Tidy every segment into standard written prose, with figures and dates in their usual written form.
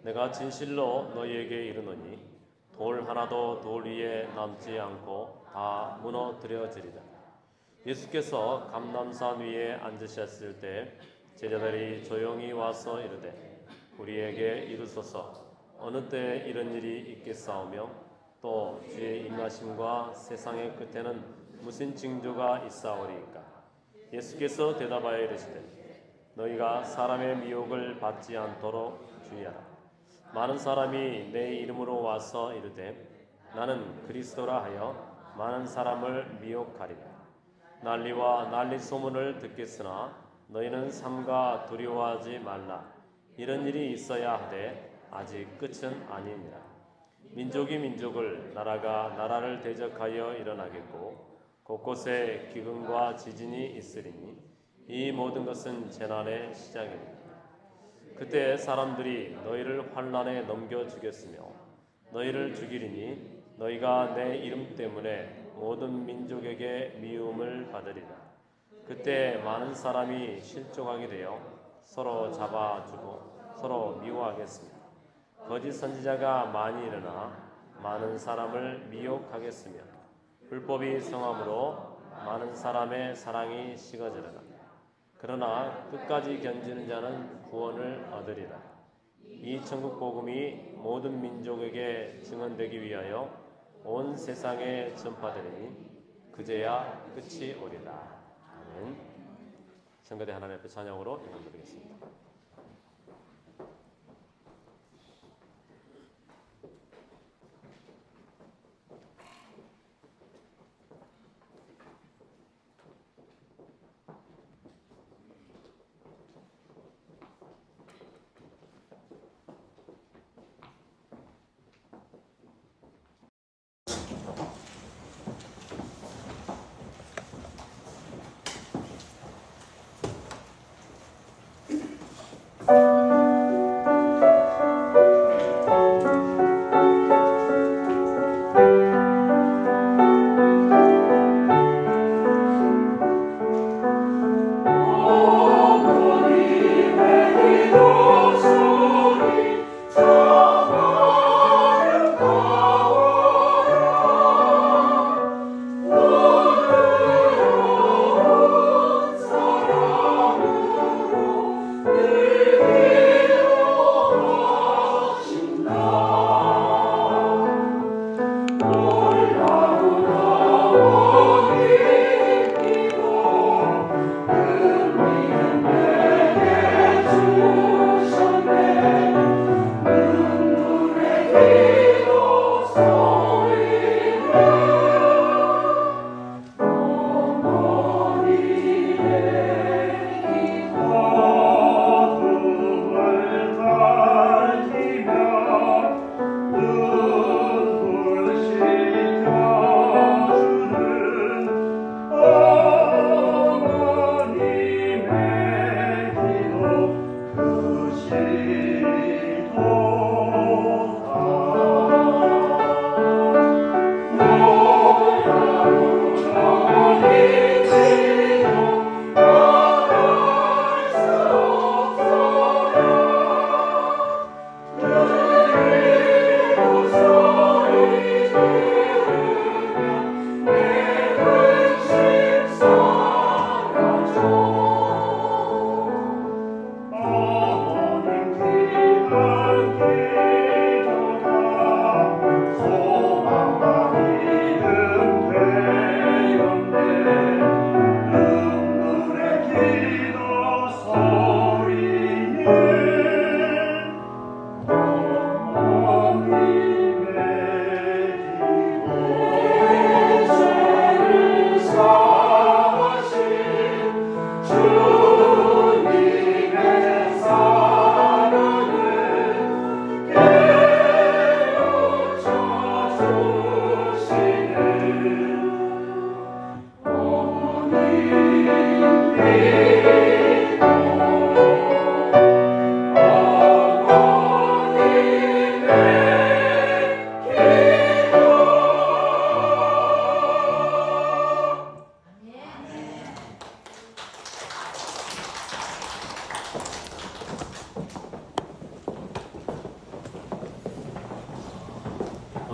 내가 진실로 너희에게 이르노니 돌 하나도 돌 위에 남지 않고 다 무너뜨려지리라. 예수께서 감람산 위에 앉으셨을 때 제자들이 조용히 와서 이르되 우리에게 이르소서 어느 때 이런 일이 있겠사오며 또 주의 임하심과 세상의 끝에는 무슨 징조가 있사오리이까. 예수께서 대답하여 이르시되 너희가 사람의 미혹을 받지 않도록 주의하라. 많은 사람이 내 이름으로 와서 이르되 나는 그리스도라 하여 많은 사람을 미혹하리라. 난리와 난리 소문을 듣겠으나 너희는 삼가 두려워하지 말라. 이런 일이 있어야 하되 아직 끝은 아니니라. 민족이 민족을 나라가 나라를 대적하여 일어나겠고 곳곳에 기근과 지진이 있으리니 이 모든 것은 재난의 시작이니라. 그때 사람들이 너희를 환난에 넘겨 주겠으며 너희를 죽이리니 너희가 내 이름 때문에 모든 민족에게 미움을 받으리라. 그때 많은 사람이 실족하게 되어 서로 잡아주고 서로 미워하겠으며 거짓 선지자가 많이 일어나 많은 사람을 미혹하겠으며 불법이 성함으로 많은 사람의 사랑이 식어지리라. 그러나 끝까지 견지는 자는 구원을 얻으리라. 이 천국 복음이 모든 민족에게 증언되기 위하여 온 세상에 전파되리니 그제야 끝이 오리라. 아멘. 성가대 하나님 앞에 찬양으로 인도드리겠습니다.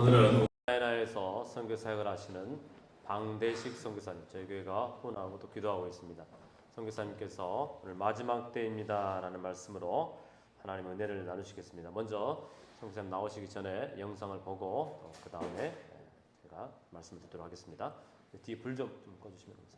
오늘은 우크라이나에서 선교 사역을 하시는 방대식 선교사님, 저희 교회가 후원하고 또 기도하고 있습니다. 선교사님께서 오늘 마지막 때입니다라는 말씀으로 하나님의 은혜를 나누시겠습니다. 먼저 선교사님 나오시기 전에 영상을 보고 그 다음에 제가 말씀을 듣도록 하겠습니다. 뒤에 불 좀 꺼주시면 감사하겠습니다.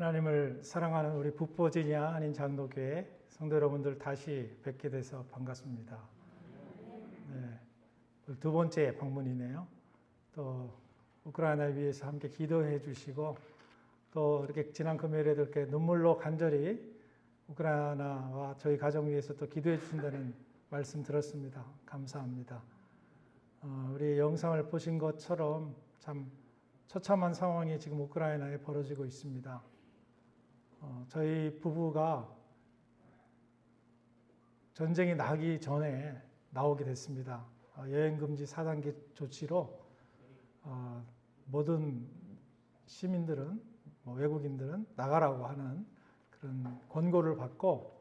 하나님을 사랑하는 우리 북버지니아 한인 장로교회 성도 여러분들 다시 뵙게 돼서 반갑습니다. 네, 두 번째 방문이네요. 또 우크라이나를 위해서 함께 기도해 주시고 또 이렇게 지난 금요일에도 이렇게 눈물로 간절히 우크라이나와 저희 가정 위해서 또 기도해 주신다는 말씀 들었습니다. 감사합니다. 우리 영상을 보신 것처럼 참 처참한 상황이 지금 우크라이나에 벌어지고 있습니다. 저희 부부가 전쟁이 나기 전에 나오게 됐습니다. 여행금지 4단계 조치로 모든 시민들은 외국인들은 나가라고 하는 그런 권고를 받고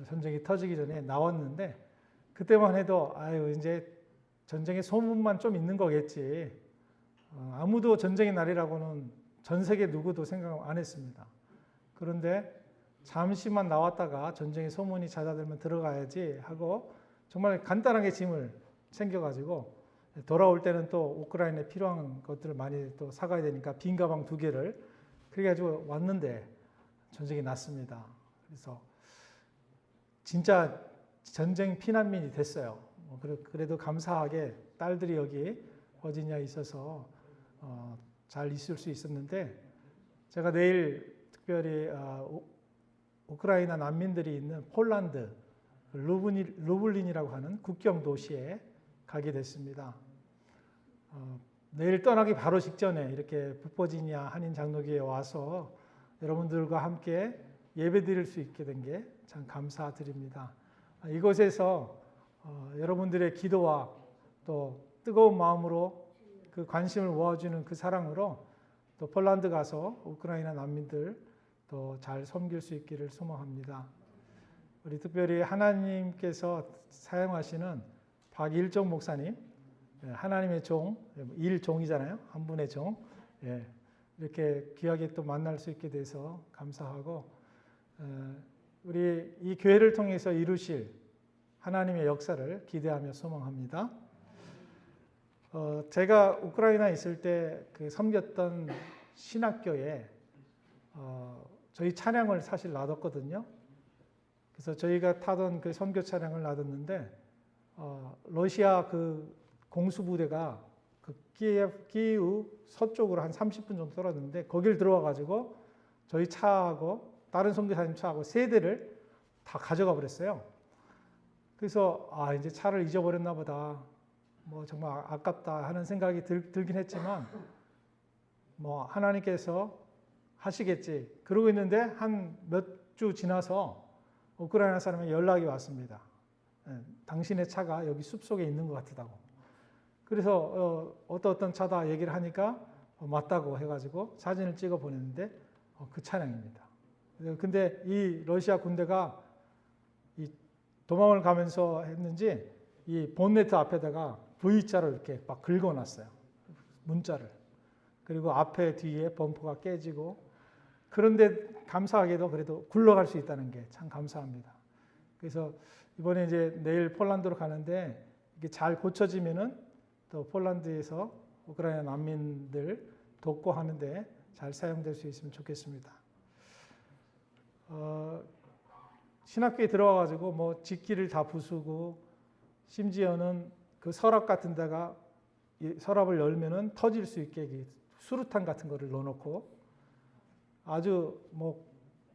전쟁이 터지기 전에 나왔는데 그때만 해도 이제 전쟁의 소문만 좀 있는 거겠지. 아무도 전쟁의 날이라고는 전 세계 누구도 생각 안 했습니다. 그런데 잠시만 나왔다가 전쟁의 소문이 잦아들면 들어가야지 하고 정말 간단하게 짐을 챙겨가지고 돌아올 때는 또 우크라이나에 필요한 것들을 많이 또 사가야 되니까 빈 가방 2개를 그래가지고 왔는데 전쟁이 났습니다. 그래서 진짜 전쟁 피난민이 됐어요. 그래도 감사하게 딸들이 여기 버지니아에 있어서 잘 있을 수 있었는데 제가 내일 특별히 우크라이나 난민들이 있는 폴란드 루블린이라고 하는 국경 도시에 가게 됐습니다. 내일 떠나기 바로 직전에 이렇게 북버지니아 한인 장로교회에 와서 여러분들과 함께 예배드릴 수 있게 된 게 참 감사드립니다. 이곳에서 여러분들의 기도와 또 뜨거운 마음으로 그 관심을 모아주는 그 사랑으로 또 폴란드 가서 우크라이나 난민들 또 잘 섬길 수 있기를 소망합니다. 우리 특별히 하나님께서 사용하시는 박일종 목사님, 하나님의 종, 일종이잖아요. 한 분의 종. 이렇게 귀하게 또 만날 수 있게 돼서 감사하고 우리 이 교회를 통해서 이루실 하나님의 역사를 기대하며 소망합니다. 제가 우크라이나에 있을 때 그 섬겼던 신학교에 저희 차량을 사실 놔뒀거든요. 그래서 저희가 타던 그 선교 차량을 놔뒀는데 러시아 그 공수부대가 그 키예우 서쪽으로 한 30분 정도 떨어졌는데 거길 들어와 가지고 저희 차하고 다른 선교사님 차하고 3대를 다 가져가 버렸어요. 그래서 이제 차를 잊어버렸나 보다. 정말 아깝다 하는 생각이 들긴 했지만 하나님께서 하시겠지. 그러고 있는데 한 몇 주 지나서 우크라이나 사람의 연락이 왔습니다. 당신의 차가 여기 숲속에 있는 것 같다고. 그래서 어떤 차다 얘기를 하니까 맞다고 해가지고 사진을 찍어 보냈는데 그 차량입니다. 근데 이 러시아 군대가 이 도망을 가면서 했는지 이 본네트 앞에다가 V자로 이렇게 막 긁어놨어요. 문자를. 그리고 앞에 뒤에 범퍼가 깨지고 그런데 감사하게도 그래도 굴러갈 수 있다는 게 참 감사합니다. 그래서 이번에 이제 내일 폴란드로 가는데 이게 잘 고쳐지면은 또 폴란드에서 우크라이나 난민들 돕고 하는데 잘 사용될 수 있으면 좋겠습니다. 신학교에 들어와가지고 직기를 다 부수고 심지어는 그 서랍 같은 데가 서랍을 열면은 터질 수 있게 수류탄 같은 거를 넣어놓고 아주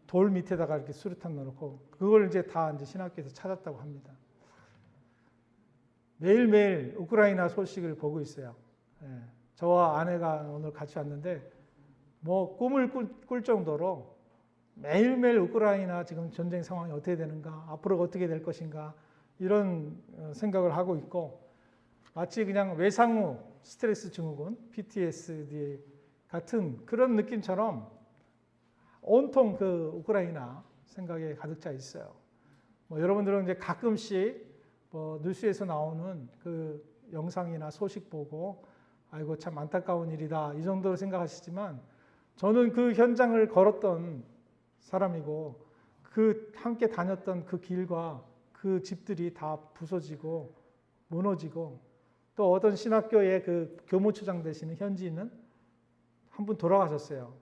돌 밑에다가 이렇게 수류탄 넣어놓고 그걸 이제 다 이제 신학교에서 찾았다고 합니다. 매일매일 우크라이나 소식을 보고 있어요. 저와 아내가 오늘 같이 왔는데 꿈을 꿀 정도로 매일매일 우크라이나 지금 전쟁 상황이 어떻게 되는가, 앞으로 어떻게 될 것인가 이런 생각을 하고 있고 마치 그냥 외상후 스트레스 증후군, PTSD 같은 그런 느낌처럼 온통 그 우크라이나 생각에 가득 차 있어요. 여러분들은 이제 가끔씩 뉴스에서 나오는 그 영상이나 소식 보고 아이고 참 안타까운 일이다 이 정도로 생각하시지만 저는 그 현장을 걸었던 사람이고 그 함께 다녔던 그 길과 그 집들이 다 부서지고 무너지고 또 어떤 신학교의 그 교무처장 되시는 현지인은 한 분 돌아가셨어요.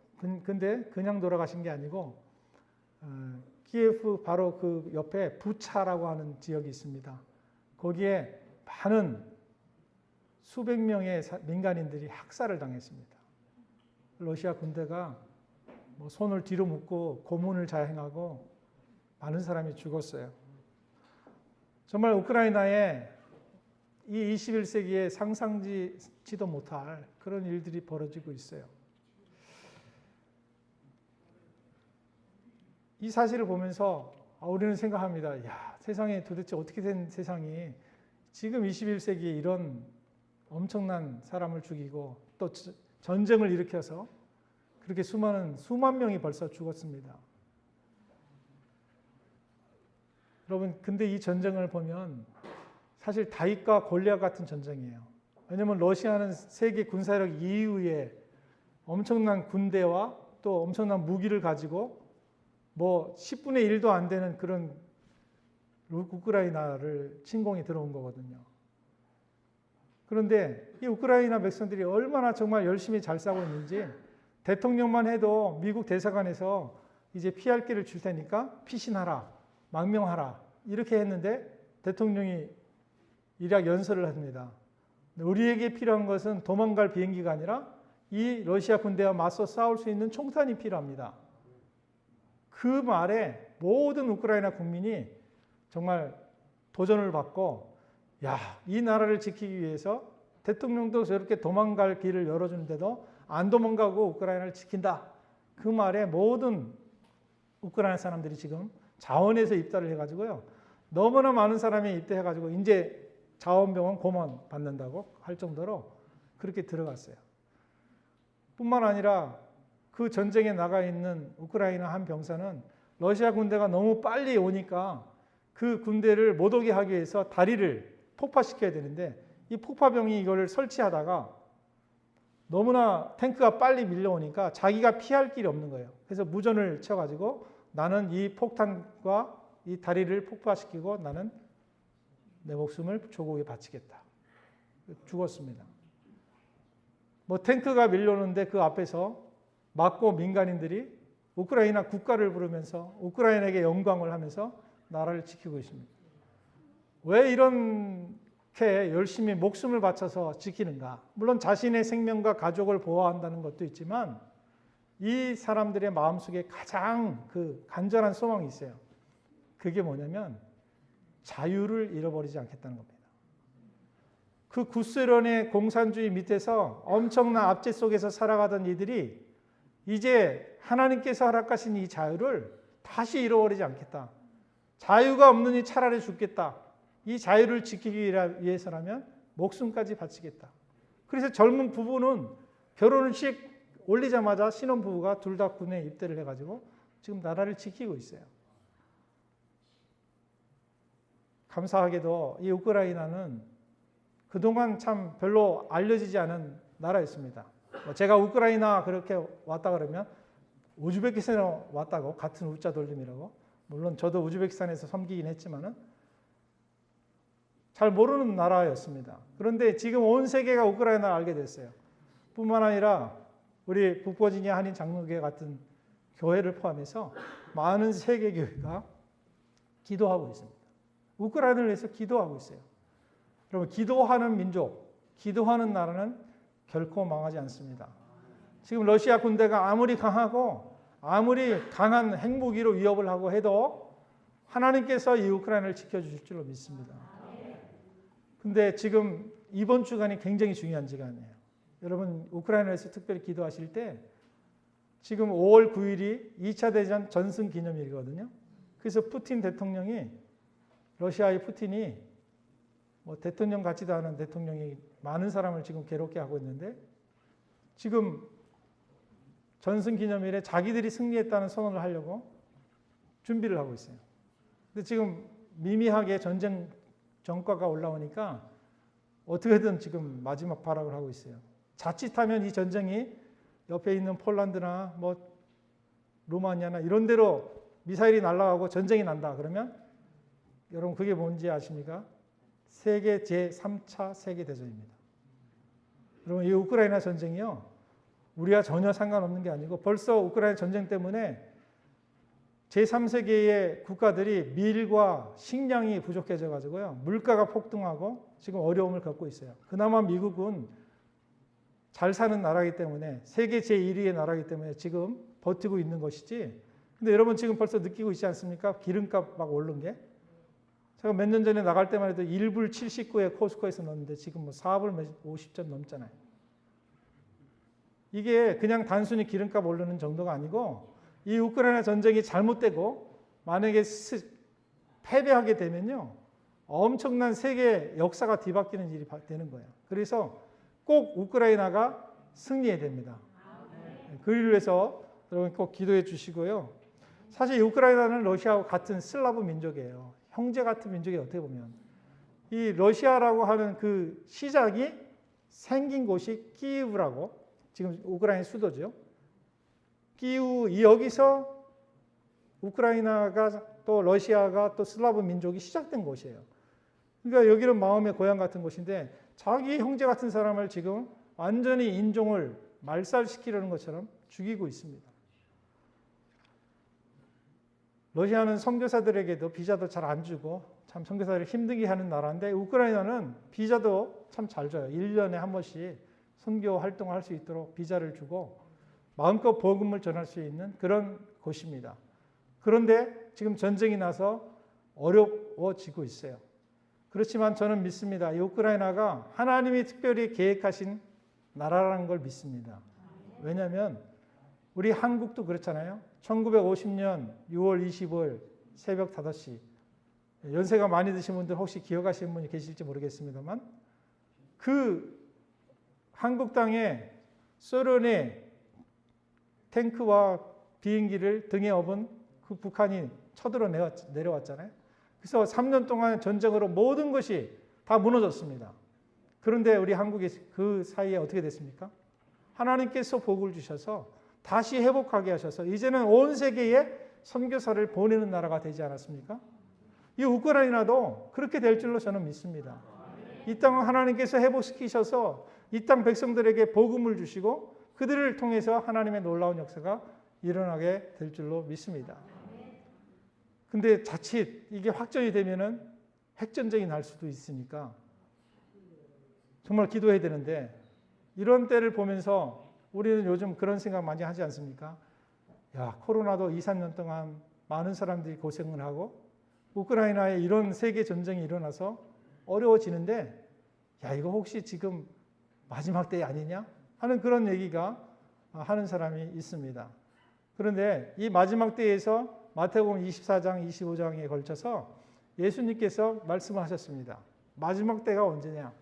근데 그냥 돌아가신 게 아니고 키예프 바로 그 옆에 부차라고 하는 지역이 있습니다. 거기에 많은 수백 명의 민간인들이 학살을 당했습니다. 러시아 군대가 뭐 손을 뒤로 묶고 고문을 자행하고 많은 사람이 죽었어요. 정말 우크라이나에 이 21세기에 상상지도 못할 그런 일들이 벌어지고 있어요. 이 사실을 보면서 우리는 생각합니다. 야, 세상에 도대체 어떻게 된 세상이 지금 21세기에 이런 엄청난 사람을 죽이고 또 전쟁을 일으켜서 그렇게 수만 명이 벌써 죽었습니다. 여러분, 근데 이 전쟁을 보면 사실 다윗과 골리앗 같은 전쟁이에요. 왜냐하면 러시아는 세계 군사력 2위의 엄청난 군대와 또 엄청난 무기를 가지고 뭐 10분의 1도 안 되는 그런 우크라이나를 침공이 들어온 거거든요. 그런데 이 우크라이나 백성들이 얼마나 정말 열심히 잘 싸고 있는지 대통령만 해도 미국 대사관에서 이제 피할 길을 줄 테니까 피신하라, 망명하라 이렇게 했는데 대통령이 일약 연설을 합니다. 우리에게 필요한 것은 도망갈 비행기가 아니라 이 러시아 군대와 맞서 싸울 수 있는 총탄이 필요합니다. 그 말에 모든 우크라이나 국민이 정말 도전을 받고 이 나라를 지키기 위해서 대통령도 저렇게 도망갈 길을 열어주는데도 안 도망가고 우크라이나를 지킨다. 그 말에 모든 우크라이나 사람들이 지금 자원에서 입달을 해가지고요. 너무나 많은 사람이 입대해가지고 이제 자원병원 고문 받는다고 할 정도로 그렇게 들어갔어요. 뿐만 아니라 그 전쟁에 나가 있는 우크라이나 한 병사는 러시아 군대가 너무 빨리 오니까 그 군대를 못 오게 하기 위해서 다리를 폭파시켜야 되는데 이 폭파병이 이걸 설치하다가 너무나 탱크가 빨리 밀려오니까 자기가 피할 길이 없는 거예요. 그래서 무전을 쳐가지고 나는 이 폭탄과 이 다리를 폭파시키고 나는 내 목숨을 조국에 바치겠다. 죽었습니다. 뭐 탱크가 밀려오는데 그 앞에서 막고 민간인들이 우크라이나 국가를 부르면서 우크라이나에게 영광을 하면서 나라를 지키고 있습니다. 왜 이렇게 열심히 목숨을 바쳐서 지키는가? 물론 자신의 생명과 가족을 보호한다는 것도 있지만 이 사람들의 마음속에 가장 그 간절한 소망이 있어요. 그게 뭐냐면 자유를 잃어버리지 않겠다는 겁니다. 그 구소련의 공산주의 밑에서 엄청난 압제 속에서 살아가던 이들이 이제 하나님께서 허락하신 이 자유를 다시 잃어버리지 않겠다. 자유가 없느니 차라리 죽겠다. 이 자유를 지키기 위해서라면 목숨까지 바치겠다. 그래서 젊은 부부는 결혼식 올리자마자 신혼부부가 둘 다 군에 입대를 해가지고 지금 나라를 지키고 있어요. 감사하게도 이 우크라이나는 그동안 참 별로 알려지지 않은 나라였습니다. 제가 우크라이나 그렇게 왔다 그러면 우즈베키스탄에 왔다고 같은 우자 돌림이라고 물론 저도 우즈베키스탄에서 섬기긴 했지만은 잘 모르는 나라였습니다. 그런데 지금 온 세계가 우크라이나를 알게 됐어요. 뿐만 아니라 우리 북버지니아 한인 장로교회 같은 교회를 포함해서 많은 세계 교회가 기도하고 있습니다. 우크라이나를 위해서 기도하고 있어요. 여러분, 기도하는 민족, 기도하는 나라는 결코 망하지 않습니다. 지금 러시아 군대가 아무리 강하고 아무리 강한 핵무기로 위협을 하고 해도 하나님께서 이 우크라이나를 지켜주실 줄로 믿습니다. 근데 지금 이번 주간이 굉장히 중요한 시간이에요. 여러분, 우크라이나에서 특별히 기도하실 때 지금 5월 9일이 2차 대전 전승 기념일이거든요. 그래서 푸틴 대통령이 러시아의 푸틴이 뭐 대통령 같지도 않은 대통령이 많은 사람을 지금 괴롭게 하고 있는데 지금 전승 기념일에 자기들이 승리했다는 선언을 하려고 준비를 하고 있어요. 근데 지금 미미하게 전쟁 전과가 올라오니까 어떻게든 지금 마지막 발악을 하고 있어요. 자칫하면 이 전쟁이 옆에 있는 폴란드나 뭐 루마니아나 이런 데로 미사일이 날아가고 전쟁이 난다 그러면 여러분 그게 뭔지 아십니까? 세계 제3차 세계대전입니다. 여러분 이 우크라이나 전쟁이요. 우리와 전혀 상관없는 게 아니고 벌써 우크라이나 전쟁 때문에 제3세계의 국가들이 밀과 식량이 부족해져 가지고요. 물가가 폭등하고 지금 어려움을 겪고 있어요. 그나마 미국은 잘 사는 나라이기 때문에 세계 제1위의 나라이기 때문에 지금 버티고 있는 것이지. 근데 여러분 지금 벌써 느끼고 있지 않습니까? 기름값 막 오른 게. 제가 몇 년 전에 나갈 때만 해도 1불 79에 코스코에서 넣었는데 지금 뭐 4불 50점 넘잖아요. 이게 그냥 단순히 기름값 오르는 정도가 아니고 이 우크라이나 전쟁이 잘못되고 만약에 패배하게 되면요. 엄청난 세계 역사가 뒤바뀌는 일이 되는 거예요. 그래서 꼭 우크라이나가 승리해야 됩니다. 그를 위해서 여러분 꼭 기도해 주시고요. 사실 이 우크라이나는 러시아와 같은 슬라브 민족이에요. 형제 같은 민족이 어떻게 보면. 이 러시아라고 하는 그 시작이 생긴 곳이 키이우라고 지금 우크라이나 수도죠. 키이우 여기서 우크라이나가 또 러시아가 또 슬라브 민족이 시작된 곳이에요. 그러니까 여기는 마음의 고향 같은 곳인데 자기 형제 같은 사람을 지금 완전히 인종을 말살시키려는 것처럼 죽이고 있습니다. 러시아는 선교사들에게도 비자도 잘 안 주고 참 선교사들을 힘들게 하는 나라인데 우크라이나는 비자도 참 잘 줘요. 1년에 한 번씩 선교 활동을 할 수 있도록 비자를 주고 마음껏 복음을 전할 수 있는 그런 곳입니다. 그런데 지금 전쟁이 나서 어려워지고 있어요. 그렇지만 저는 믿습니다. 이 우크라이나가 하나님이 특별히 계획하신 나라라는 걸 믿습니다. 왜냐하면 우리 한국도 그렇잖아요. 1950년 6월 25일 새벽 5시 연세가 많이 드신 분들 혹시 기억하시는 분이 계실지 모르겠습니다만 그 한국 땅에 소련의 탱크와 비행기를 등에 업은 그 북한이 쳐들어 내려왔잖아요. 그래서 3년 동안 전쟁으로 모든 것이 다 무너졌습니다. 그런데 우리 한국이 그 사이에 어떻게 됐습니까? 하나님께서 복을 주셔서 다시 회복하게 하셔서 이제는 온 세계에 선교사를 보내는 나라가 되지 않았습니까? 이 우크라이나도 그렇게 될 줄로 저는 믿습니다. 이 땅을 하나님께서 회복시키셔서 이 땅 백성들에게 복음을 주시고 그들을 통해서 하나님의 놀라운 역사가 일어나게 될 줄로 믿습니다. 근데 자칫 이게 확전이 되면은 핵전쟁이 날 수도 있으니까 정말 기도해야 되는데 이런 때를 보면서 우리는 요즘 그런 생각 많이 하지 않습니까? 야, 코로나도 2, 3년 동안 많은 사람들이 고생을 하고 우크라이나에 이런 세계 전쟁이 일어나서 어려워지는데 야, 이거 혹시 지금 마지막 때 아니냐? 하는 그런 얘기가 하는 사람이 있습니다. 그런데 이 마지막 때에서 마태복음 24장, 25장에 걸쳐서 예수님께서 말씀을 하셨습니다. 마지막 때가 언제냐?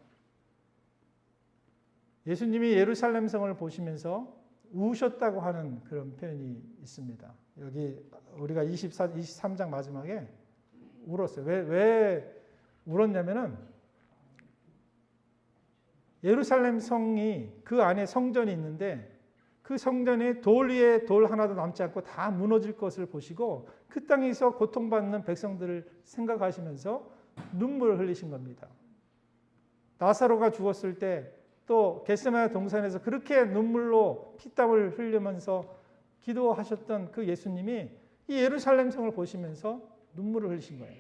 예수님이 예루살렘 성을 보시면서 우셨다고 하는 그런 표현이 있습니다. 여기 우리가 23장 마지막에 울었어요. 왜 울었냐면은 예루살렘 성이 그 안에 성전이 있는데 그 성전에 돌 위에 돌 하나도 남지 않고 다 무너질 것을 보시고 그 땅에서 고통받는 백성들을 생각하시면서 눈물을 흘리신 겁니다. 나사로가 죽었을 때 또 겟세마네 동산에서 그렇게 눈물로 피땀을 흘리면서 기도하셨던 그 예수님이 이 예루살렘 성을 보시면서 눈물을 흘리신 거예요.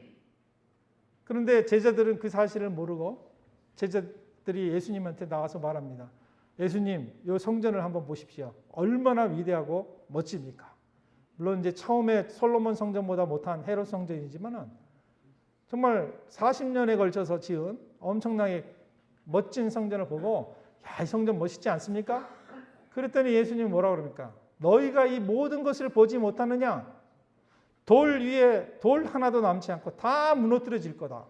그런데 제자들은 그 사실을 모르고 제자들이 예수님한테 나와서 말합니다. 예수님, 이 성전을 한번 보십시오. 얼마나 위대하고 멋집니까? 물론 이제 처음에 솔로몬 성전보다 못한 헤롯 성전이지만은 정말 40년에 걸쳐서 지은 엄청나게 멋진 성전을 보고 야, 이 성전 멋있지 않습니까? 그랬더니 예수님이 뭐라 그럽니까? 너희가 이 모든 것을 보지 못하느냐? 돌 위에 돌 하나도 남지 않고 다 무너뜨려질 거다.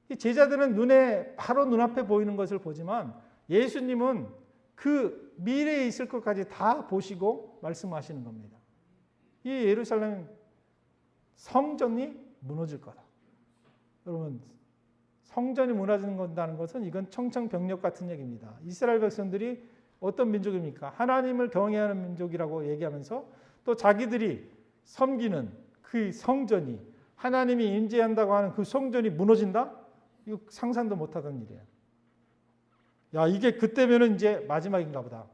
이 제자들은 바로 눈앞에 보이는 것을 보지만 예수님은 그 미래에 있을 것까지 다 보시고 말씀하시는 겁니다. 이 예루살렘 성전이 무너질 거다. 여러분, 성전이 무너진다는 것은 이건 청천벽력 같은 얘기입니다. 이스라엘 백성들이 어떤 민족입니까? 하나님을 경외하는 민족이라고 얘기하면서 또 자기들이 섬기는 그 성전이 하나님이 임재한다고 하는 그 성전이 무너진다? 이거 상상도 못하던 일이에요. 야, 이게 그때면은 이제 마지막인가 보다.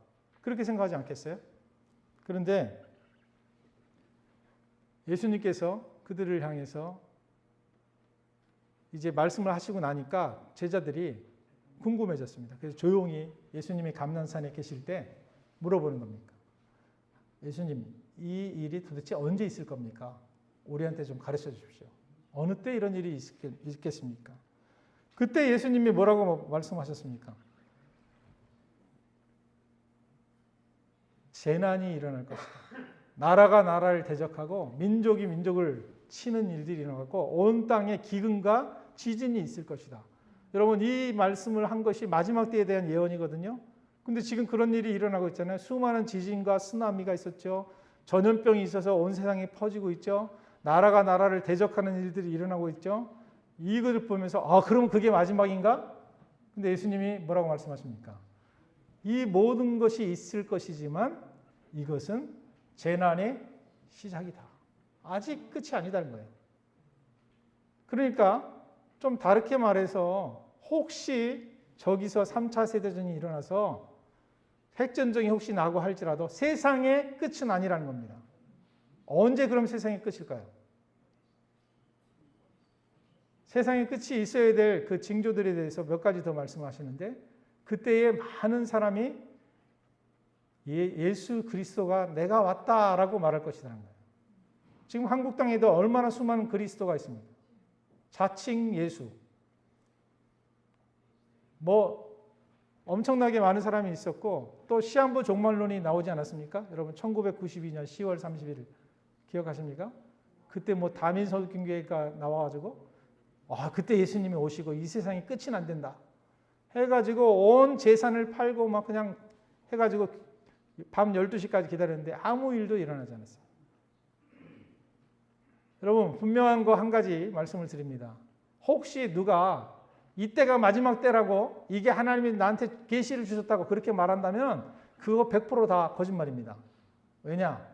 그렇게 생각하지 않겠어요? 그런데 예수님께서 그들을 향해서 이제 말씀을 하시고 나니까 제자들이 궁금해졌습니다. 그래서 조용히 예수님이 감난산에 계실 때 물어보는 겁니다. 예수님, 이 일이 도대체 언제 있을 겁니까? 우리한테 좀 가르쳐 주십시오. 어느 때 이런 일이 있겠습니까? 그때 예수님이 뭐라고 말씀하셨습니까? 재난이 일어날 것이다. 나라가 나라를 대적하고 민족이 민족을 치는 일들이 일어나고 온 땅에 기근과 지진이 있을 것이다. 여러분, 이 말씀을 한 것이 마지막 때에 대한 예언이거든요. 근데 지금 그런 일이 일어나고 있잖아요. 수많은 지진과 쓰나미가 있었죠. 전염병이 있어서 온 세상에 퍼지고 있죠. 나라가 나라를 대적하는 일들이 일어나고 있죠. 이것을 보면서 그럼 그게 마지막인가? 근데 예수님이 뭐라고 말씀하십니까? 이 모든 것이 있을 것이지만 이것은 재난의 시작이다. 아직 끝이 아니다는 거예요. 그러니까 좀 다르게 말해서 혹시 저기서 3차 세대전이 일어나서 핵전쟁이 혹시 나고 할지라도 세상의 끝은 아니라는 겁니다. 언제 그럼 세상의 끝일까요? 세상의 끝이 있어야 될 그 징조들에 대해서 몇 가지 더 말씀하시는데 그때에 많은 사람이 예수 그리스도가 내가 왔다라고 말할 것이라는 거예요. 지금 한국 땅에도 얼마나 수많은 그리스도가 있습니까? 자칭 예수. 엄청나게 많은 사람이 있었고 또 시한부 종말론이 나오지 않았습니까? 여러분 1992년 10월 31일 기억하십니까? 그때 다민서기교회가 나와가지고 그때 예수님이 오시고 이 세상이 끝이 안 된다 해가지고 온 재산을 팔고 막 그냥 해가지고 밤 12시까지 기다렸는데 아무 일도 일어나지 않았어요. 여러분 분명한 거 한 가지 말씀을 드립니다. 혹시 누가 이때가 마지막 때라고 이게 하나님이 나한테 계시를 주셨다고 그렇게 말한다면 그거 100% 다 거짓말입니다. 왜냐?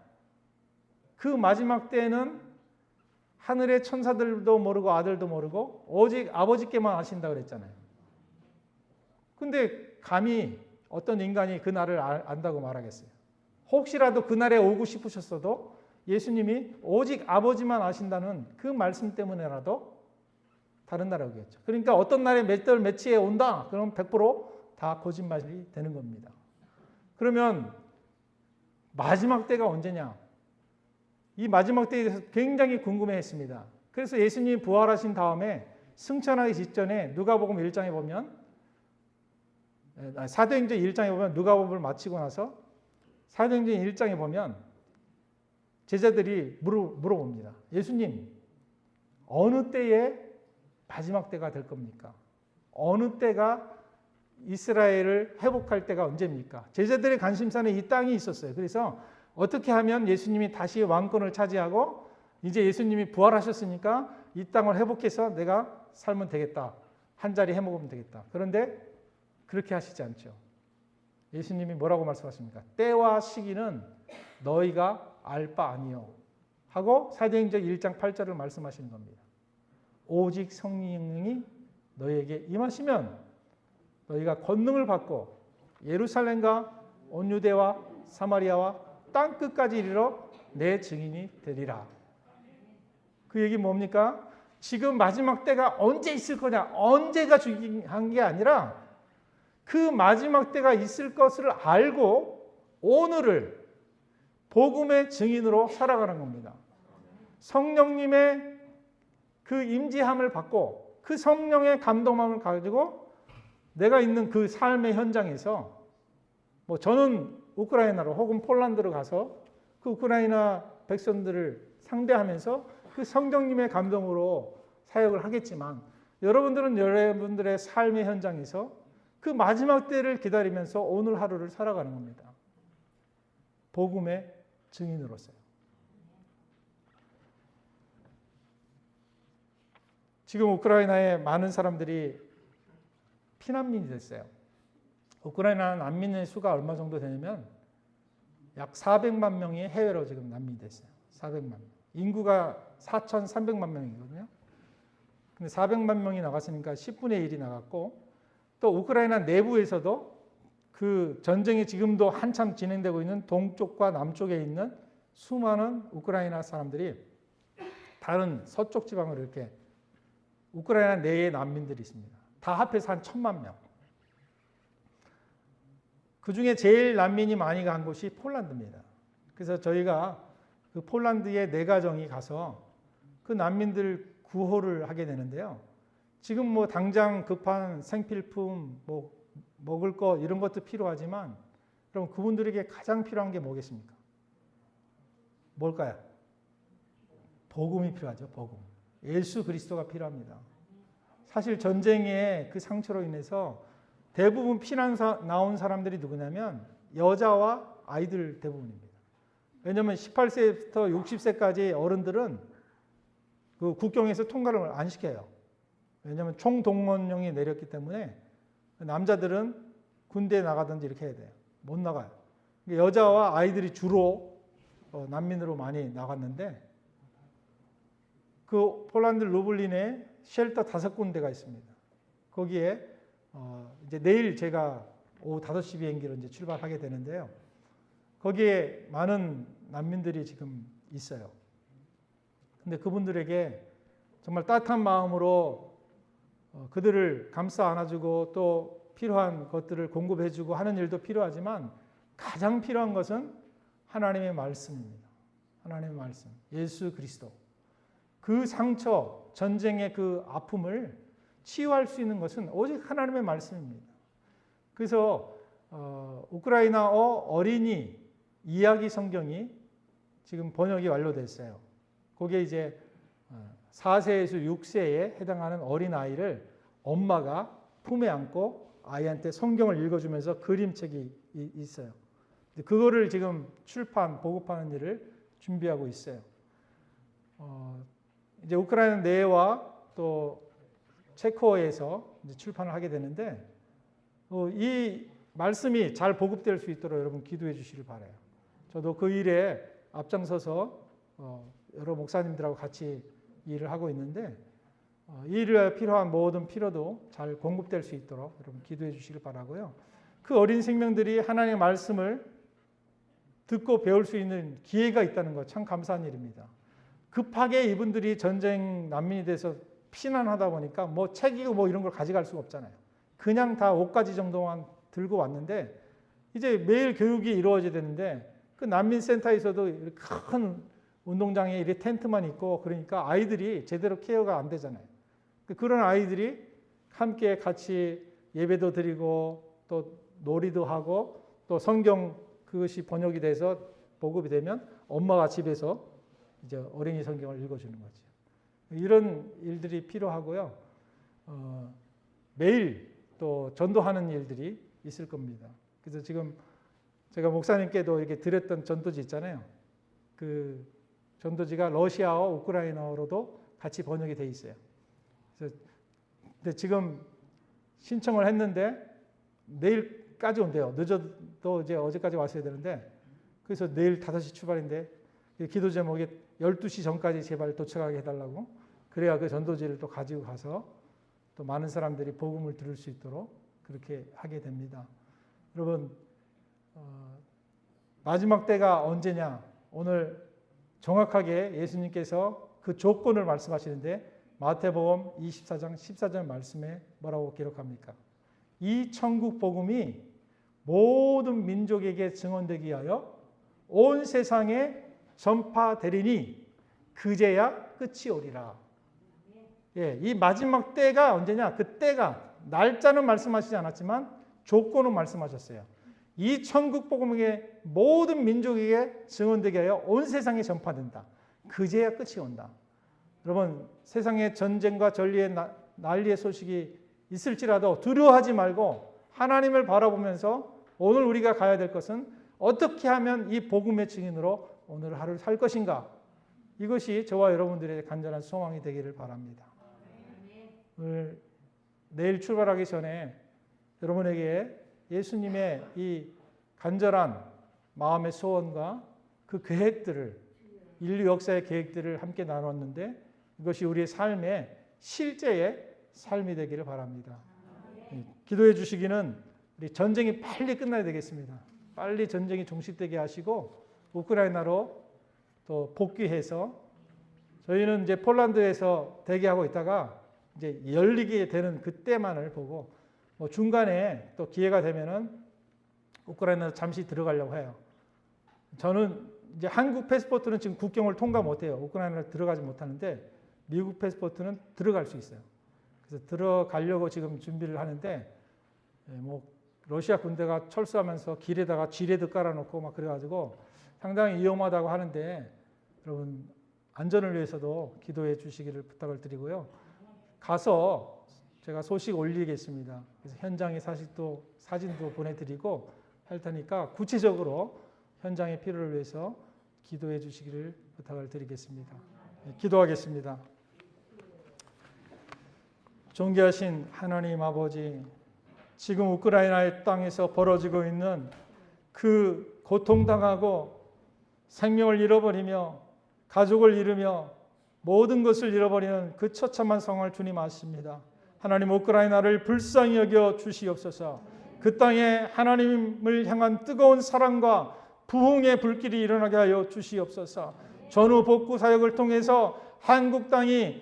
그 마지막 때는 하늘의 천사들도 모르고 아들도 모르고 오직 아버지께만 아신다고 그랬잖아요. 근데 감히 어떤 인간이 그 날을 안다고 말하겠어요? 혹시라도 그 날에 오고 싶으셨어도 예수님이 오직 아버지만 아신다는 그 말씀 때문에라도 다른 나라에 오겠죠. 그러니까 어떤 날에 몇 달 며칠에 온다? 그럼 100% 거짓말이 되는 겁니다. 그러면 마지막 때가 언제냐? 이 마지막 때에 대해서 굉장히 궁금해했습니다. 그래서 예수님이 부활하신 다음에 승천하기 직전에 누가복음 1장에 보면 사도행전 1장에 보면 누가복음을 마치고 나서 사도행전 1장에 보면 제자들이 물어봅니다. 예수님, 어느 때에 마지막 때가 될 겁니까? 어느 때가 이스라엘을 회복할 때가 언제입니까? 제자들의 관심사는 이 땅이 있었어요. 그래서 어떻게 하면 예수님이 다시 왕권을 차지하고 이제 예수님이 부활하셨으니까 이 땅을 회복해서 내가 살면 되겠다. 한 자리 해먹으면 되겠다. 그런데 그렇게 하시지 않죠. 예수님이 뭐라고 말씀하십니까? 때와 시기는 너희가 알 바 아니요 하고 사도행전 1장 8절을 말씀하시는 겁니다. 오직 성령이 너희에게 임하시면 너희가 권능을 받고 예루살렘과 온 유대와 사마리아와 땅 끝까지 이르러 내 증인이 되리라. 그 얘기 뭡니까? 지금 마지막 때가 언제 있을 거냐? 언제가 중요한 게 아니라 그 마지막 때가 있을 것을 알고 오늘을 복음의 증인으로 살아가는 겁니다. 성령님의 그 임재함을 받고 그 성령의 감동함을 가지고 내가 있는 그 삶의 현장에서 저는 우크라이나로 혹은 폴란드로 가서 그 우크라이나 백성들을 상대하면서 그 성령님의 감동으로 사역을 하겠지만 여러분들은 여러분들의 삶의 현장에서 그 마지막 때를 기다리면서 오늘 하루를 살아가는 겁니다. 복음의 증인으로서요. 지금 우크라이나에 많은 사람들이 피난민이 됐어요. 우크라이나 난민의 수가 얼마 정도 되냐면 약 400만 명이 해외로 지금 난민이 됐어요. 400만 명. 인구가 4,300만 명이거든요. 근데 400만 명이 나갔으니까 10분의 1이 나갔고 또 우크라이나 내부에서도 그 전쟁이 지금도 한참 진행되고 있는 동쪽과 남쪽에 있는 수많은 우크라이나 사람들이 다른 서쪽 지방으로 이렇게 우크라이나 내에 난민들이 있습니다. 다 합해서 한 1,000만 명. 그 중에 제일 난민이 많이 간 곳이 폴란드입니다. 그래서 저희가 그 폴란드의 네 가정이 가서 그 난민들 구호를 하게 되는데요. 지금 뭐 당장 급한 생필품, 뭐 먹을 거 이런 것도 필요하지만 그럼 그분들에게 가장 필요한 게 뭐겠습니까? 뭘까요? 복음이 필요하죠. 복음. 예수 그리스도가 필요합니다. 사실 전쟁의 그 상처로 인해서 대부분 피난 나온 사람들이 누구냐면 여자와 아이들 대부분입니다. 왜냐하면 18세부터 60세까지 어른들은 그 국경에서 통과를 안 시켜요. 왜냐하면 총동원령이 내렸기 때문에 남자들은 군대에 나가든지 이렇게 해야 돼요. 못 나가요. 여자와 아이들이 주로 난민으로 많이 나갔는데 그 폴란드 루블린에 쉘터 5군데가 있습니다. 거기에 이제 내일 제가 오후 5시 비행기로 이제 출발하게 되는데요. 거기에 많은 난민들이 지금 있어요. 근데 그분들에게 정말 따뜻한 마음으로 그들을 감싸 안아주고 또 필요한 것들을 공급해주고 하는 일도 필요하지만 가장 필요한 것은 하나님의 말씀입니다. 하나님의 말씀, 예수 그리스도. 그 상처, 전쟁의 그 아픔을 치유할 수 있는 것은 오직 하나님의 말씀입니다. 그래서 우크라이나어 어린이 이야기 성경이 지금 번역이 완료됐어요. 거기에 이제 4세에서 6세에 해당하는 어린아이를 엄마가 품에 안고 아이한테 성경을 읽어주면서 그림책이 있어요. 그거를 지금 출판, 보급하는 일을 준비하고 있어요. 이제 우크라이나 내와 또 체코에서 이제 출판을 하게 되는데 이 말씀이 잘 보급될 수 있도록 여러분 기도해 주시길 바라요. 저도 그 일에 앞장서서 여러 목사님들하고 같이 일을 하고 있는데 이 일에 필요한 모든 필요도 잘 공급될 수 있도록 여러분 기도해 주시길 바라고요. 그 어린 생명들이 하나님의 말씀을 듣고 배울 수 있는 기회가 있다는 것 참 감사한 일입니다. 급하게 이분들이 전쟁 난민이 돼서 피난하다 보니까 뭐 책이고 뭐 이런 걸 가져갈 수가 없잖아요. 그냥 다 옷가지 정도만 들고 왔는데 이제 매일 교육이 이루어져야 되는데 그 난민센터에서도 큰 운동장에 이렇게 텐트만 있고 그러니까 아이들이 제대로 케어가 안 되잖아요. 그런 아이들이 함께 같이 예배도 드리고 또 놀이도 하고 또 성경 그것이 번역이 돼서 보급이 되면 엄마가 집에서 이제 어린이 성경을 읽어주는 거죠. 이런 일들이 필요하고요. 매일 또 전도하는 일들이 있을 겁니다. 그래서 지금 제가 목사님께도 이렇게 드렸던 전도지 있잖아요. 그 전도지가 러시아어, 우크라이나어로도 같이 번역이 돼 있어요. 그래서 근데 지금 신청을 했는데 내일까지 온대요. 늦어도 이제 어제까지 왔어야 되는데 그래서 내일 5시 출발인데 기도 제목에 12시 전까지 제발 도착하게 해달라고 그래야 그 전도지를 또 가지고 가서 또 많은 사람들이 복음을 들을 수 있도록 그렇게 하게 됩니다. 여러분 마지막 때가 언제냐? 오늘 정확하게 예수님께서 그 조건을 말씀하시는데 마태복음 24장 14절 말씀에 뭐라고 기록합니까? 이 천국 복음이 모든 민족에게 증언되기 위하여 온 세상에 전파되리니 그제야 끝이 오리라. 예, 이 마지막 때가 언제냐? 그 때가 날짜는 말씀하시지 않았지만 조건은 말씀하셨어요. 이 천국 복음에게 모든 민족에게 증언되게 하여 온 세상에 전파된다. 그제야 끝이 온다. 여러분 세상에 전쟁과 전리의 난리의 소식이 있을지라도 두려워하지 말고 하나님을 바라보면서 오늘 우리가 가야 될 것은 어떻게 하면 이 복음의 증인으로 오늘 하루를 살 것인가. 이것이 저와 여러분들의 간절한 소망이 되기를 바랍니다. 오늘 내일 출발하기 전에 여러분에게 예수님의 이 간절한 마음의 소원과 그 계획들을 인류 역사의 계획들을 함께 나눴는데 이것이 우리의 삶의 실제의 삶이 되기를 바랍니다. 기도해 주시기는 우리 전쟁이 빨리 끝나야 되겠습니다. 빨리 전쟁이 종식되게 하시고 우크라이나로 또 복귀해서 저희는 이제 폴란드에서 대기하고 있다가 이제 열리게 되는 그때만을 보고 뭐 중간에 또 기회가 되면은 우크라이나 잠시 들어가려고 해요. 저는 이제 한국 패스포트는 지금 국경을 통과 못해요. 우크라이나를 들어가지 못하는데 미국 패스포트는 들어갈 수 있어요. 그래서 들어가려고 지금 준비를 하는데 뭐 러시아 군대가 철수하면서 길에다가 지뢰도 깔아놓고 막 그래가지고 상당히 위험하다고 하는데 여러분 안전을 위해서도 기도해 주시기를 부탁을 드리고요. 가서 제가 소식 올리겠습니다. 그래서 현장의 사진도 보내드리고 할 테니까 구체적으로 현장의 필요를 위해서 기도해 주시기를 부탁을 드리겠습니다. 기도하겠습니다. 존귀하신 하나님 아버지, 지금 우크라이나의 땅에서 벌어지고 있는 그 고통당하고 생명을 잃어버리며 가족을 잃으며 모든 것을 잃어버리는 그 처참한 상황을 주님 아십니다. 하나님 우크라이나를 불쌍히 여겨 주시옵소서. 그 땅에 하나님을 향한 뜨거운 사랑과 부흥의 불길이 일어나게 하여 주시옵소서. 전후 복구 사역을 통해서 한국 땅이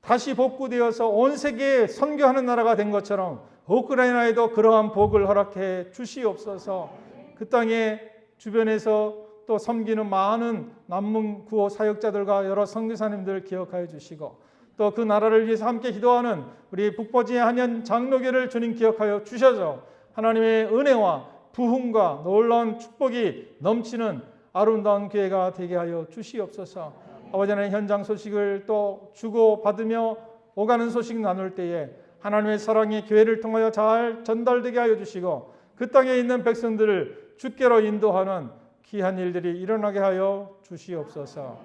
다시 복구되어서 온 세계에 선교하는 나라가 된 것처럼 우크라이나에도 그러한 복을 허락해 주시옵소서. 그 땅의 주변에서 또 섬기는 많은 난민 구호 사역자들과 여러 선교사님들 기억하여 주시고 또 그 나라를 위해서 함께 기도하는 우리 북버지의 한현 장로교를 주님 기억하여 주셔서 하나님의 은혜와 부흥과 놀라운 축복이 넘치는 아름다운 교회가 되게 하여 주시옵소서. 아버지 하나님 현장 소식을 또 주고받으며 오가는 소식 나눌 때에 하나님의 사랑이 교회를 통하여 잘 전달되게 하여 주시고 그 땅에 있는 백성들을 주께로 인도하는 귀한 일들이 일어나게 하여 주시옵소서.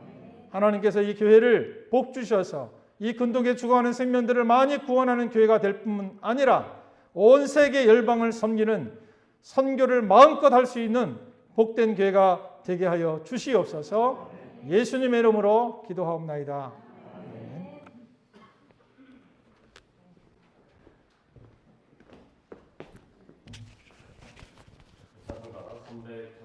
하나님께서 이 교회를 복 주셔서 이 근동에 죽어가는 생명들을 많이 구원하는 교회가 될 뿐 아니라 온 세계 열방을 섬기는 선교를 마음껏 할 수 있는 복된 교회가 되게 하여 주시옵소서. 예수님의 이름으로 기도하옵나이다. 아멘.